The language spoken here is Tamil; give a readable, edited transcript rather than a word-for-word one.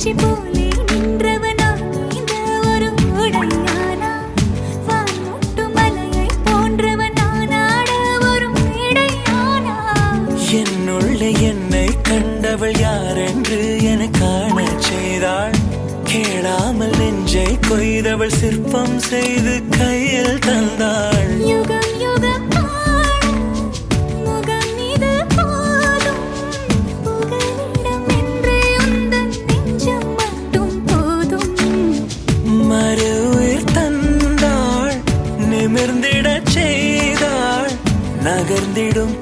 உச்சி போலே நின்றவனா இந்த ஒரு உடையானா வான்முட்டு மலையை போன்றவனானாட ஒரு மேடையானா என்னுள்ளே என்னை கண்டவள் யாரென்று என காண செய்தாள் கேளாமல் நெஞ்சை கொய்தவள் சிற்பம் செய்து கையில் தந்தாள் யுகம் யுகம் முகம் இது போதும் புகலிடம் என்று உந்தன் நெஞ்சம் மட்டும் போதும் மறு உயிர் தந்தாள் நிமிர்ந்திடச் செய்தாள் நகர்ந்திடும்